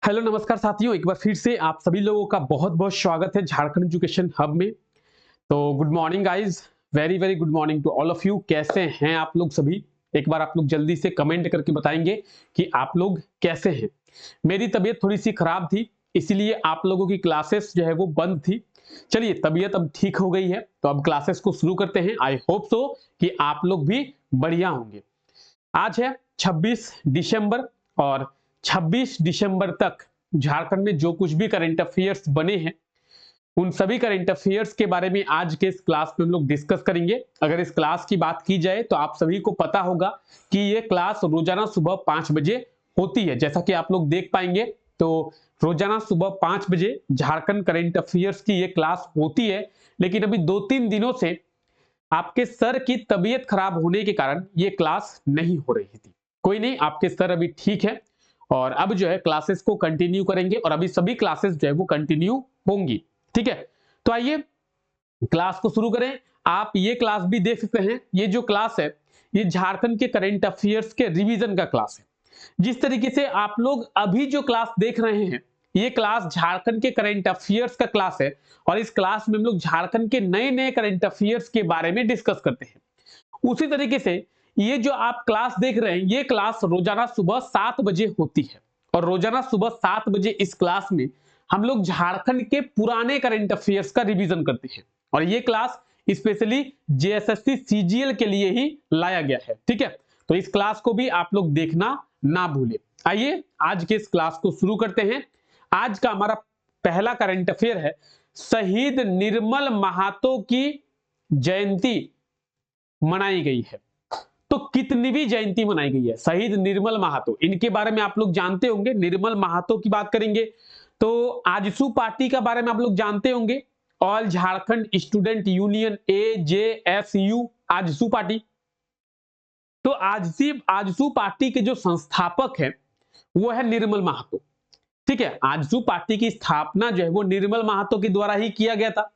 Hello नमस्कार साथियों, एक बार फिर से आप सभी लोगों का बहुत बहुत स्वागत है झारखंड एजुकेशन हब में। तो good morning guys, very very good morning to all of you. कैसे हैं आप लोग सभी? एक बार आप लोग जल्दी से कमेंट करके बताएंगे कि आप लोग कैसे हैं। मेरी तबीयत थोड़ी सी खराब थी, इसीलिए आप लोगों की क्लासेस जो है वो बंद थी। चलिए, तबीयत अब ठीक हो गई है तो अब क्लासेस को शुरू करते हैं। आई होप सो कि आप लोग भी बढ़िया होंगे। आज है 26 दिसंबर और 26 दिसंबर तक झारखंड में जो कुछ भी करंट अफेयर्स बने हैं उन सभी करंट अफेयर्स के बारे में आज के इस क्लास में हम लोग डिस्कस करेंगे। अगर इस क्लास की बात की जाए तो आप सभी को पता होगा कि ये क्लास रोजाना सुबह 5 बजे होती है। जैसा कि आप लोग देख पाएंगे तो रोजाना सुबह 5 बजे झारखंड करंट अफेयर्स की ये क्लास होती है। लेकिन अभी 2-3 दिनों से आपके सर की तबीयत खराब होने के कारण ये क्लास नहीं हो रही थी। कोई नहीं, आपके सर अभी ठीक है और अब जो है क्लासेस को कंटिन्यू करेंगे और अभी सभी क्लासेस जो है वो कंटिन्यू होंगी। ठीक है, तो आइए क्लास को शुरू करें। आप ये क्लास भी देख सकते हैं। ये जो क्लास है ये झारखंड के करंट अफेयर्स के रिवीजन का क्लास है। जिस तरीके से आप लोग अभी जो क्लास देख रहे हैं ये क्लास झारखंड के करंट अफेयर्स का क्लास है और इस क्लास में हम लोग झारखंड के नए नए करंट अफेयर्स के बारे में डिस्कस करते हैं। उसी तरीके से ये जो आप क्लास देख रहे हैं ये क्लास रोजाना सुबह 7 बजे होती है और रोजाना सुबह 7 बजे इस क्लास में हम लोग झारखंड के पुराने करंट अफेयर्स का रिवीजन करते हैं और ये क्लास स्पेशली जेएसएससी सीजीएल के लिए ही लाया गया है। ठीक है, तो इस क्लास को भी आप लोग देखना ना भूलें। आइए आज के इस क्लास को शुरू करते हैं। आज का हमारा पहला करंट अफेयर है, शहीद निर्मल महातो की जयंती मनाई गई है। तो कितनीवीं जयंती मनाई गई है? शहीद निर्मल महातो, इनके बारे में आप लोग जानते होंगे। निर्मल महातो की बात करेंगे तो आजसू पार्टी के बारे में आप लोग जानते होंगे। All Jharkhand student union AJSU, AJSU party. तो आजसू पार्टी के जो संस्थापक है वो है निर्मल महातो। ठीक है, आजसू पार्टी की स्थापना जो है वो निर्मल महातो के द्वारा ही किया गया था।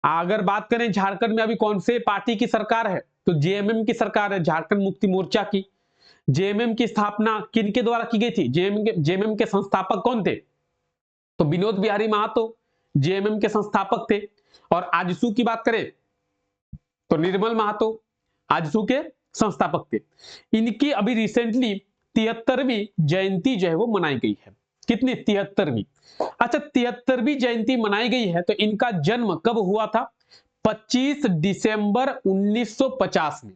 अगर बात करें झारखंड में अभी कौन से पार्टी की सरकार है तो जेएमएम की सरकार है, झारखंड मुक्ति मोर्चा की। जेएमएम की स्थापना किनके द्वारा की गई थी? जेएमएम के संस्थापक कौन थे? तो विनोद बिहारी महतो जेएमएम के संस्थापक थे। और आजसू की बात करें तो निर्मल महतो आजसू के संस्थापक थे। इनकी अभी रिसेंटली 73वीं जयंती जो है वो मनाई गई है। कितनी? 73वीं। अच्छा, 73वीं जयंती मनाई गई है तो इनका जन्म कब हुआ था? 25 दिसंबर 1950 में।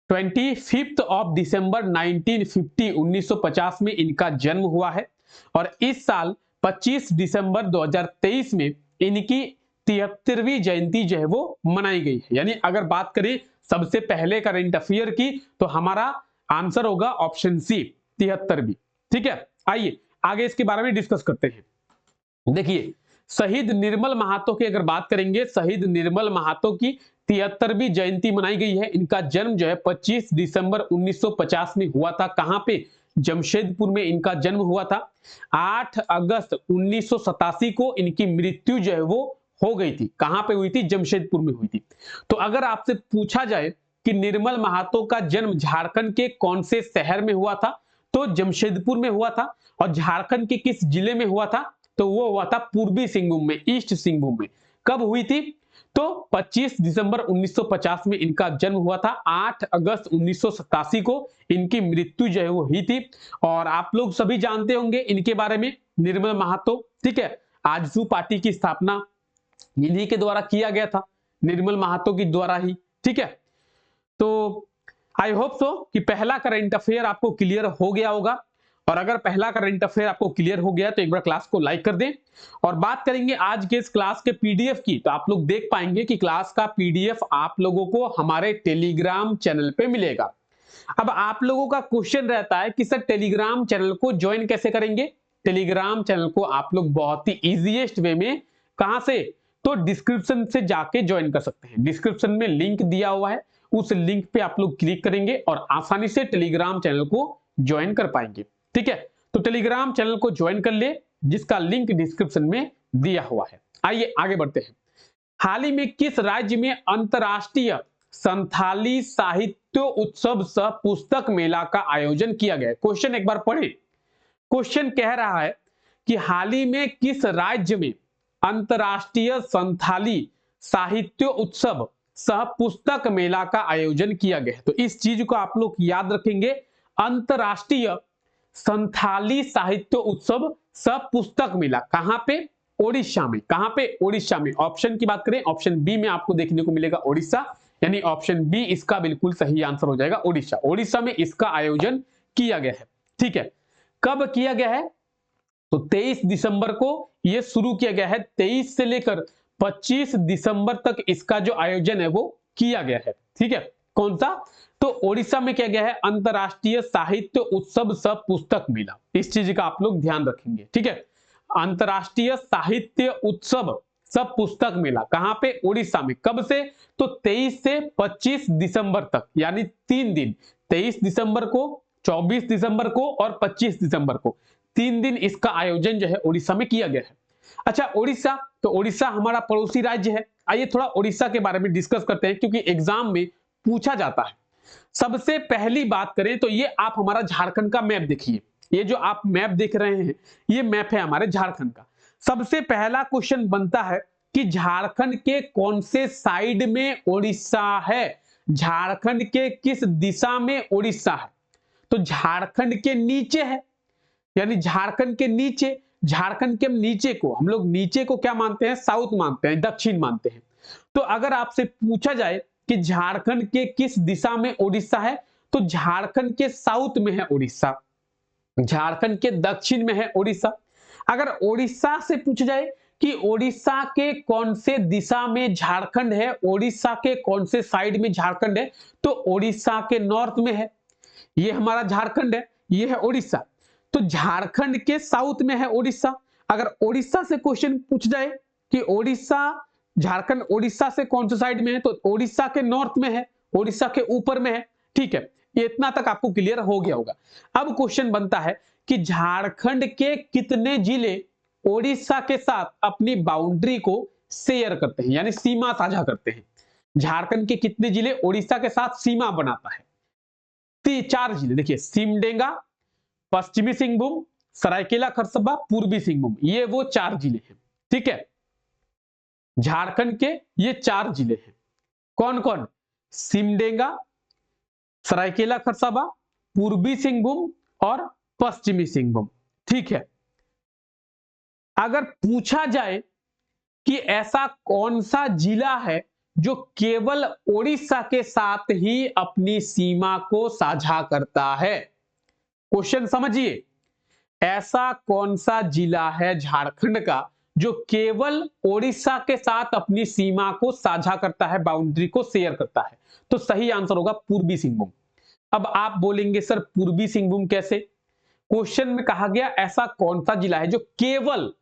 25 ऑफ दिसंबर 1950 1950 में इनका जन्म हुआ है और इस साल 25 दिसंबर 2023 में इनकी 73वीं जयंती जो है वो मनाई गई है। यानी अगर बात करें सबसे पहले करंट अफेयर की तो हमारा आंसर होगा ऑप्शन सी, 73वीं। ठीक है, आइए आगे इसके बारे में डिस्कस करते हैं। देखिए, शहीद निर्मल महातो की अगर बात करेंगे, शहीद निर्मल महातो की 73वीं जयंती मनाई गई है। इनका जन्म जो है 25 दिसंबर 1950 में हुआ था। कहां पे? जमशेदपुर में इनका जन्म हुआ था। 8 अगस्त 1987 को इनकी मृत्यु जो है वो हो गई थी। कहां पे हुई थी? जमशेदपुर में हुई थी। तो अगर आपसे पूछा जाए कि निर्मल महातो का जन्म झारखंड के कौन से शहर में हुआ था तो जमशेदपुर में हुआ था। और झारखंड के किस जिले में हुआ था? तो वो हुआ था पूर्वी सिंहभूम में, ईस्ट सिंहभूम में। कब हुई थी? तो 25 दिसंबर 1950 में इनका जन्म हुआ था। 8 अगस्त 1987 को इनकी मृत्यु जो है वो हुई थी। और आप लोग सभी जानते होंगे इनके बारे में, निर्मल महातो। ठीक है, आजसू पार्टी की स्थापना इन्हीं के द्वारा किया गया था, निर्मल महातो की द्वारा ही। ठीक है, तो आई होप सो कि पहला करंट अफेयर आपको क्लियर हो गया होगा। और अगर पहला करंट अफेयर आपको क्लियर हो गया तो एक बार क्लास को लाइक कर दें। और बात करेंगे आज के इस क्लास के पीडीएफ की, तो आप लोग देख पाएंगे कि क्लास का पीडीएफ आप लोगों को हमारे टेलीग्राम चैनल पे मिलेगा। अब आप लोगों का क्वेश्चन रहता है कि सर टेलीग्राम चैनल को ज्वाइन कैसे करेंगे? टेलीग्राम चैनल को आप लोग बहुत ही इजीएस्ट वे में, कहां से? तो डिस्क्रिप्शन से जाके ज्वाइन कर सकते हैं। डिस्क्रिप्शन में लिंक दिया हुआ है, उस लिंक पे आप लोग क्लिक करेंगे और आसानी से टेलीग्राम चैनल को ज्वाइन कर पाएंगे। ठीक है, तो टेलीग्राम चैनल को ज्वाइन कर ले, जिसका लिंक डिस्क्रिप्शन में दिया हुआ है। आइए आगे बढ़ते हैं। हाल ही में किस राज्य में अंतरराष्ट्रीय संथाली साहित्य उत्सव सह पुस्तक मेला का आयोजन किया गया? क्वेश्चन एक बार पढ़े। क्वेश्चन कह रहा है कि हाल ही में किस राज्य में अंतर्राष्ट्रीय संथाली साहित्य उत्सव सह पुस्तक मेला का आयोजन किया गया है। तो इस चीज को आप लोग याद रखेंगे, अंतर्राष्ट्रीय संथाली साहित्य उत्सव सह पुस्तक मेला कहां पे? ओडिशा में। कहां पे? ओडिशा में। ऑप्शन की बात करें, ऑप्शन बी में आपको देखने को मिलेगा ओडिशा, यानी ऑप्शन बी इसका बिल्कुल सही आंसर हो जाएगा, ओडिशा। ओडिशा में इसका आयोजन किया गया है। ठीक है, कब किया गया है? तो 23 दिसंबर को यह शुरू किया गया है। 23 से लेकर 25 दिसंबर तक इसका जो आयोजन है वो किया गया है। ठीक है, कौन सा? तो ओडिशा में किया गया है अंतर्राष्ट्रीय साहित्य उत्सव सह पुस्तक मेला। इस चीज का आप लोग ध्यान रखेंगे। ठीक है, अंतर्राष्ट्रीय साहित्य उत्सव सब पुस्तक मेला कहां पे? ओडिशा में। कब से? तो 23 से 25 दिसंबर तक, यानी 3 दिन, 23 दिसंबर को, 24 दिसंबर को और 25 दिसंबर को, 3 दिन इसका आयोजन जो है ओडिशा में किया गया है। अच्छा, ओडिशा, तो ओडिशा हमारा पड़ोसी राज्य है। आइए थोड़ा ओडिशा के बारे में डिस्कस करते हैं, क्योंकि एग्जाम में पूछा जाता है। सबसे पहली बात करें तो ये आप हमारा झारखंड का मैप देखिए, ये जो आप मैप देख रहे हैं ये मैप है हमारे झारखंड का। सबसे पहला क्वेश्चन बनता है कि झारखंड के कौन से साइड में ओडिशा है? झारखंड के किस दिशा में ओडिशा है? तो झारखंड के नीचे है, यानी झारखंड के नीचे। झारखंड के नीचे को हम लोग नीचे को क्या मानते हैं? साउथ मानते हैं, दक्षिण मानते हैं। तो अगर आपसे पूछा जाए कि झारखंड के किस दिशा में ओडिशा है, तो झारखंड के साउथ में है ओडिशा, झारखंड के दक्षिण में है ओडिशा। अगर ओडिशा से पूछा जाए कि ओडिशा के कौन से दिशा में झारखंड है, ओडिशा के कौन से साइड में झारखंड है, तो ओडिशा के नॉर्थ में है। ये हमारा झारखंड है, ये है ओडिशा। तो झारखंड के साउथ में है ओडिशा। अगर ओडिशा से क्वेश्चन पूछ जाए कि ओडिशा, झारखंड ओडिशा से कौन से साइड में है, तो ओडिशा के नॉर्थ में है, ओडिशा के ऊपर में है। ठीक है, ये इतना तक आपको क्लियर हो गया होगा। अब क्वेश्चन बनता है कि झारखंड के कितने जिले ओडिशा के साथ अपनी बाउंड्री को शेयर करते हैं, यानी सीमा साझा करते हैं? झारखंड के कितने जिले ओडिशा के साथ सीमा बनाता है? 4 जिले देखिए, सिमडेगा, पश्चिमी सिंहभूम, सरायकेला खरसावां, पूर्वी सिंहभूम, ये वो 4 जिले हैं। ठीक है, झारखंड के ये 4 जिले हैं। कौन कौन? सिमडेगा, सरायकेला खरसावां, पूर्वी सिंहभूम और पश्चिमी सिंहभूम। ठीक है, अगर पूछा जाए कि ऐसा कौन सा जिला है जो केवल ओडिशा के साथ ही अपनी सीमा को साझा करता है, क्वेश्चन समझिए, ऐसा कौन सा जिला है झारखंड का जो केवल ओडिशा के साथ अपनी सीमा को साझा करता है, बाउंड्री को शेयर करता है? तो सही आंसर होगा पूर्वी सिंहभूम। अब आप बोलेंगे सर पूर्वी सिंहभूम कैसे? क्वेश्चन में कहा गया ऐसा कौन सा जिला है जो केवल,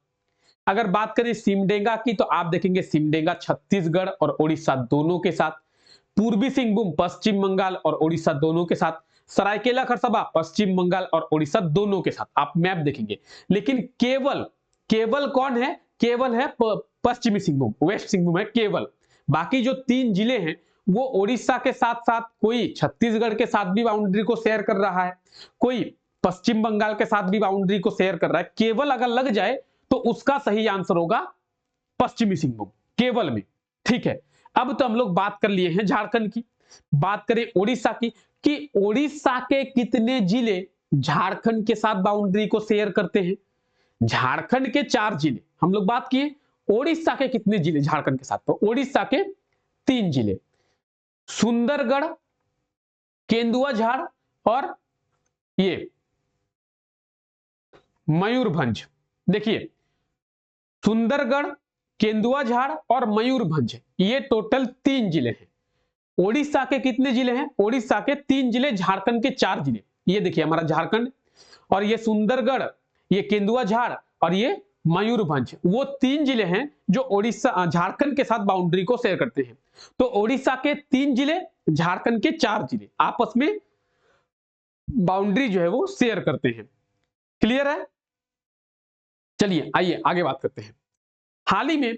अगर बात करें सिमडेगा की तो आप देखेंगे सिमडेगा छत्तीसगढ़ और ओडिशा दोनों के साथ, पूर्वी सिंहभूम पश्चिम बंगाल और ओडिशा दोनों के साथ, सरायकेला खरसावां पश्चिम बंगाल और ओडिशा दोनों के साथ, आप मैप देखेंगे। लेकिन केवल, केवल कौन है? केवल है पश्चिमी सिंहभूम, वेस्ट सिंहभूम है केवल। बाकी जो 3 जिले हैं वो ओडिशा के साथ साथ कोई छत्तीसगढ़ के साथ भी बाउंड्री को शेयर कर रहा है, कोई पश्चिम बंगाल के साथ भी बाउंड्री को शेयर कर रहा है। केवल अगर लग जाए तो उसका सही आंसर होगा पश्चिमी सिंहभूम, केवल में। ठीक है, अब तो हम लोग बात कर लिए हैं झारखंड की। बात करें ओडिशा की कि ओडिशा के कितने जिले झारखंड के साथ बाउंड्री को शेयर करते हैं? झारखंड के 4 जिले हम लोग बात किए, ओडिशा के कितने जिले झारखंड के साथ? तो ओडिशा के 3 जिले, सुंदरगढ़, केंदुआझाड़ और ये मयूरभंज। देखिए, सुंदरगढ़, केंदुआझाड़ और मयूरभंज, ये टोटल 3 जिले हैं। ओडिशा के कितने जिले हैं? ओडिशा के 3 जिले, झारखंड के 4 जिले। ये देखिए हमारा झारखंड, और ये सुंदरगढ़, ये केंदुआझाड़ और ये मयूरभंज, वो 3 जिले हैं जो ओडिशा, झारखंड के साथ बाउंड्री को शेयर करते हैं। तो ओडिशा के 3 जिले, झारखंड के 4 जिले आपस में बाउंड्री जो है वो शेयर करते हैं। क्लियर है? चलिए आइए आगे बात करते हैं। हाल ही में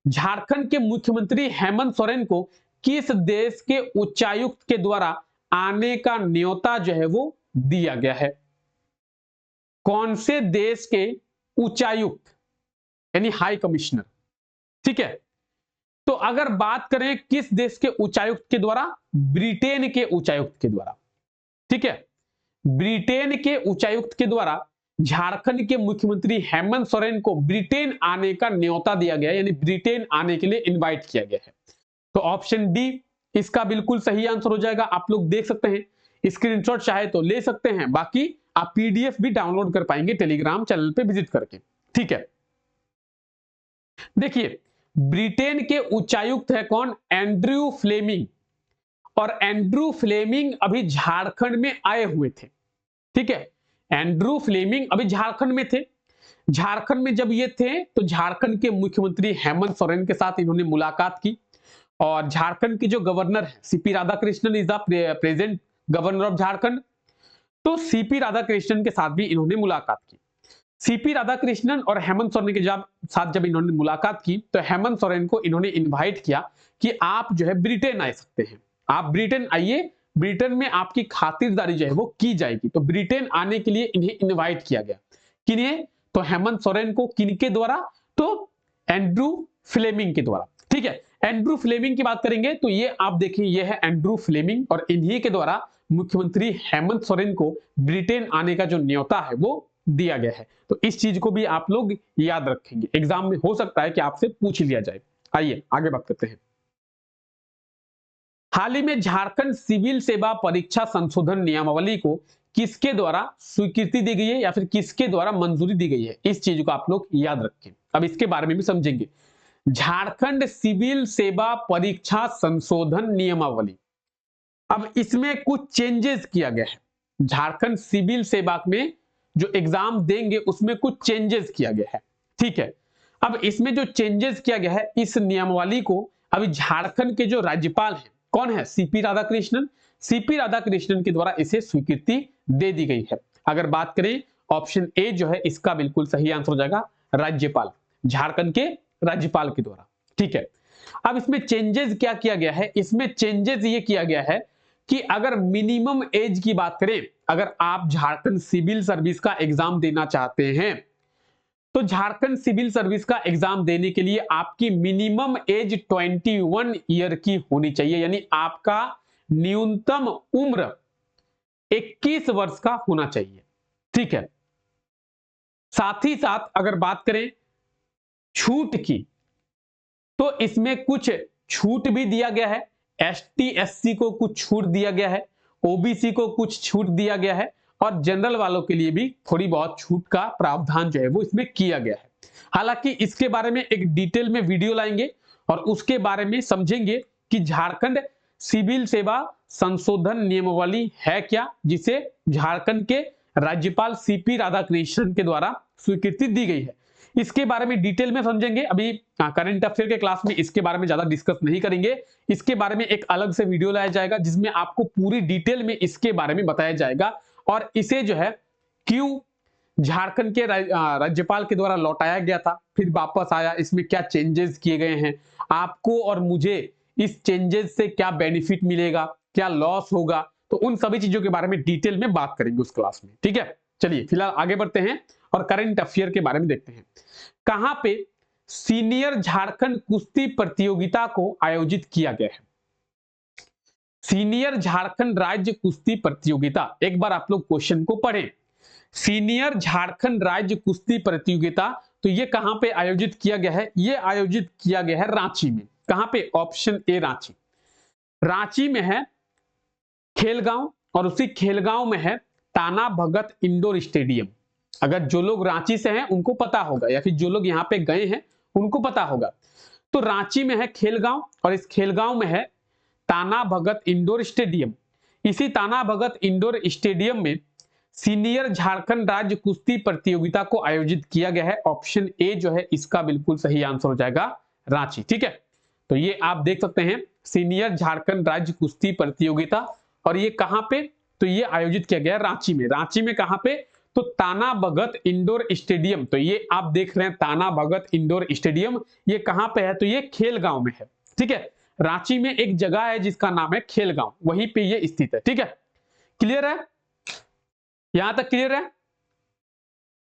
झारखंड के मुख्यमंत्री हेमंत सोरेन को किस देश के उच्चायुक्त के द्वारा आने का न्योता जो है वो दिया गया है? कौन से देश के उच्चायुक्त यानी हाई कमिश्नर, ठीक है। तो अगर बात करें किस देश के उच्चायुक्त के द्वारा, ब्रिटेन के उच्चायुक्त के द्वारा, ठीक है। ब्रिटेन के उच्चायुक्त के द्वारा झारखंड के मुख्यमंत्री हेमंत सोरेन को ब्रिटेन आने का न्योता दिया गया, यानी ब्रिटेन आने के लिए इनवाइट किया गया है। तो ऑप्शन डी इसका बिल्कुल सही आंसर हो जाएगा। आप लोग देख सकते हैं, स्क्रीनशॉट चाहे तो ले सकते हैं, बाकी आप पीडीएफ भी डाउनलोड कर पाएंगे टेलीग्राम चैनल पे विजिट करके, ठीक है। देखिए, ब्रिटेन के उच्चायुक्त है कौन, एंड्रयू फ्लेमिंग, और एंड्रू फ्लेमिंग अभी झारखंड में आए हुए थे, ठीक है। एंड्रू फ्लेमिंग अभी झारखंड में थे। झारखंड में जब ये थे तो झारखंड के मुख्यमंत्री हेमंत सोरेन के साथ इन्होंने मुलाकात की, और झारखंड के जो गवर्नर है CP Radhakrishnan is the present governor of Jharkhand, तो सीपी राधाकृष्णन के साथ भी इन्होंने मुलाकात की। सीपी राधाकृष्णन और हेमंत सोरेन के साथ जब इन्होंने मुलाकात की तो हेमंत सोरेन को इन्होंने इनवाइट किया कि आप जो है ब्रिटेन आ सकते हैं, आप ब्रिटेन आइए, ब्रिटेन में आपकी खातिरदारी जो है वो की जाएगी। तो ब्रिटेन आने के लिए इन्हें इनवाइट किया गया, किन्हें, तो हेमंत सोरेन को, किनके द्वारा, तो एंड्रू फ्लेमिंग के द्वारा, ठीक है। एंड्रू फ्लेमिंग की बात करेंगे तो ये आप देखिए, ये है एंड्रू फ्लेमिंग, और इन्हीं के द्वारा मुख्यमंत्री हेमंत सोरेन को ब्रिटेन आने का जो न्योता है वो दिया गया है। तो इस चीज को भी आप लोग याद रखेंगे, एग्जाम में हो सकता है कि आपसे पूछ लिया जाए। आइए आगे बात करते हैं। हाल ही में झारखंड सिविल सेवा परीक्षा संशोधन नियमावली को किसके द्वारा स्वीकृति दी गई है या फिर किसके द्वारा मंजूरी दी गई है, इस चीज को आप लोग याद रखें। अब इसके बारे में भी समझेंगे। झारखंड सिविल सेवा परीक्षा संशोधन नियमावली, अब इसमें कुछ चेंजेस किया गया है। झारखंड सिविल सेवा में जो एग्जाम देंगे उसमें कुछ चेंजेस किया गया है, ठीक है। अब इसमें जो चेंजेस किया गया है, इस नियमावली को अभी झारखंड के जो राज्यपाल हैं, कौन है, सीपी राधाकृष्णन, सीपी राधाकृष्णन के द्वारा इसे स्वीकृति दे दी गई है। अगर बात करें ऑप्शन ए जो है इसका बिल्कुल सही आंसर हो जाएगा, राज्यपाल, झारखंड के राज्यपाल के द्वारा, ठीक है। अब इसमें चेंजेस क्या किया गया है, इसमें चेंजेस ये किया गया है कि अगर मिनिमम एज की बात करें, अगर आप झारखंड सिविल सर्विस का एग्जाम देना चाहते हैं तो झारखंड सिविल सर्विस का एग्जाम देने के लिए आपकी मिनिमम एज 21 ईयर की होनी चाहिए, यानी आपका न्यूनतम उम्र 21 वर्ष का होना चाहिए, ठीक है। साथ ही साथ अगर बात करें छूट की, तो इसमें कुछ छूट भी दिया गया है। एसटी एससी को कुछ छूट दिया गया है, ओबीसी को कुछ छूट दिया गया है, और जनरल वालों के लिए भी थोड़ी बहुत छूट का प्रावधान जो है वो इसमें किया गया है। हालांकि इसके बारे में एक डिटेल में वीडियो लाएंगे और उसके बारे में समझेंगे कि झारखंड सिविल सेवा संशोधन नियमावली है क्या, जिसे झारखंड के राज्यपाल सीपी राधाकृष्णन के द्वारा स्वीकृति दी गई है। इसके बारे में डिटेल में समझेंगे। अभी करंट अफेयर के क्लास में इसके बारे में ज्यादा डिस्कस नहीं करेंगे, इसके बारे में एक अलग से वीडियो लाया जाएगा जिसमें आपको पूरी डिटेल में इसके बारे में बताया जाएगा, और इसे जो है क्यों झारखंड के राज्यपाल के द्वारा लौटाया गया था, फिर वापस आया, इसमें क्या चेंजेस किए गए हैं, आपको और मुझे इस चेंजेस से क्या बेनिफिट मिलेगा, क्या लॉस होगा, तो उन सभी चीजों के बारे में डिटेल में बात करेंगे उस क्लास में, ठीक है। चलिए फिलहाल आगे बढ़ते हैं और करंट अफेयर के बारे में देखते हैं। कहां पे सीनियर झारखंड कुश्ती प्रतियोगिता को आयोजित किया गया है, सीनियर झारखंड राज्य कुश्ती प्रतियोगिता, एक बार आप लोग क्वेश्चन को पढ़ें। सीनियर झारखंड राज्य कुश्ती प्रतियोगिता, तो ये कहां पे आयोजित किया गया है, ये आयोजित किया गया है रांची में। कहां पे, ऑप्शन ए रांची, रांची में है खेलगांव, और उसी खेलगांव में है ताना भगत इंडोर स्टेडियम। अगर जो लोग रांची से हैं उनको पता होगा, या फिर जो लोग यहाँ पे गए हैं उनको पता होगा। तो रांची में है खेलगांव, और इस खेलगांव में है ताना भगत इंडोर स्टेडियम। इसी ताना भगत इंडोर स्टेडियम में सीनियर झारखंड राज्य कुश्ती प्रतियोगिता को आयोजित किया गया है। ऑप्शन ए जो है इसका बिल्कुल सही आंसर हो जाएगा रांची, ठीक है। तो ये आप देख सकते हैं सीनियर झारखंड राज्य कुश्ती प्रतियोगिता, और ये कहां पे, तो ये आयोजित किया गया रांची में। रांची में कहां पे, तो ताना भगत इंडोर स्टेडियम, तो ये आप देख रहे हैं ताना भगत इंडोर स्टेडियम, ये कहां पे है, तो ये खेलगांव में है, ठीक है। रांची में एक जगह है जिसका नाम है खेलगांव, वहीं पे ये स्थित है, ठीक है। क्लियर है, यहां तक क्लियर है।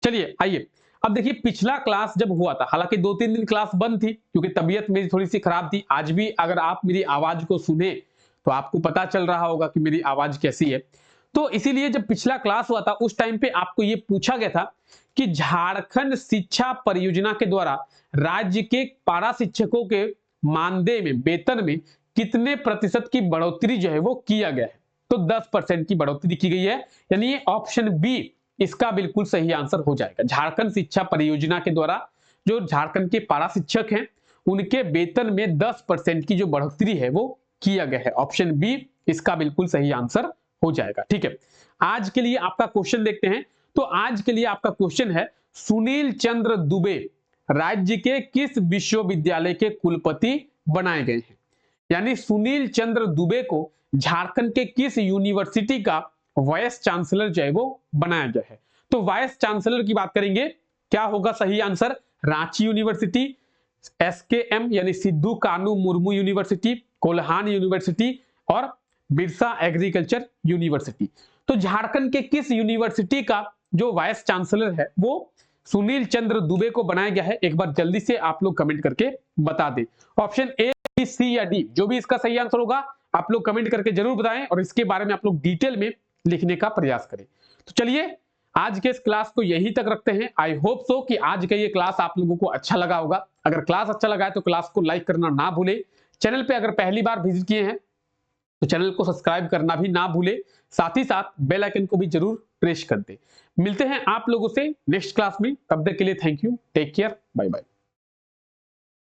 चलिए आइए, अब देखिए पिछला क्लास जब हुआ था, हालांकि 2-3 दिन क्लास बंद थी क्योंकि तबीयत मेरी थोड़ी सी खराब थी। आज भी अगर आप मेरी आवाज को सुने तो आपको पता चल रहा होगा कि मेरी आवाज कैसी है। तो इसीलिए जब पिछला क्लास हुआ था उस टाइम पे आपको ये पूछा गया था कि झारखंड शिक्षा परियोजना के द्वारा राज्य के पारा शिक्षकों के मानदेय में, वेतन में कितने प्रतिशत की बढ़ोतरी जो है वो किया गया है। तो 10% की बढ़ोतरी की गई है, यानी ये ऑप्शन बी इसका बिल्कुल सही आंसर हो जाएगा। झारखंड शिक्षा परियोजना के द्वारा जो झारखंड के पारा शिक्षक हैं उनके वेतन में 10% की जो बढ़ोतरी है वो किया गया है। ऑप्शन बी इसका बिल्कुल सही आंसर हो जाएगा। ठीक है, आज के लिए आपका क्वेश्चन देखते हैं। तो आज के लिए आपका क्वेश्चन है, सुनील चंद्र दुबे राज्य के किस विश्वविद्यालय के कुलपति बनाए गए हैं। यानी सुनील चंद्र दुबे को झारखंड के किस यूनिवर्सिटी का वाइस चांसलर जो है वो बनाया गया है। तो वाइस चांसलर की बात करेंगे, क्या होगा सही आंसर? रांची यूनिवर्सिटी, एसकेएम यानी सिद्धू कानू मुर्मू यूनिवर्सिटी, कोल्हान यूनिवर्सिटी और बिरसा एग्रीकल्चर यूनिवर्सिटी। तो झारखंड के किस यूनिवर्सिटी का जो वाइस चांसलर है वो सुनील चंद्र दुबे को बनाया गया है? एक बार जल्दी से आप लोग कमेंट करके बता दें। ऑप्शन ए, बी, सी या डी, जो भी इसका सही आंसर होगा आप लोग कमेंट करके जरूर बताएं और इसके बारे में आप लोग डिटेल में लिखने का प्रयास करें। तो चलिए आज के इस क्लास को यहीं तक रखते हैं। आई होप सो कि आज का ये क्लास आप लोगों को अच्छा लगा होगा। अगर क्लास अच्छा लगा है तो क्लास को लाइक करना ना भूले। चैनल पे अगर पहली बार विजिट किए हैं तो चैनल को सब्सक्राइब करना भी ना भूले, साथ ही साथ बेल आइकन को भी जरूर प्रेस कर दे। मिलते हैं आप लोगों से नेक्स्ट क्लास में, तब तक के लिए thank you, take care, bye bye.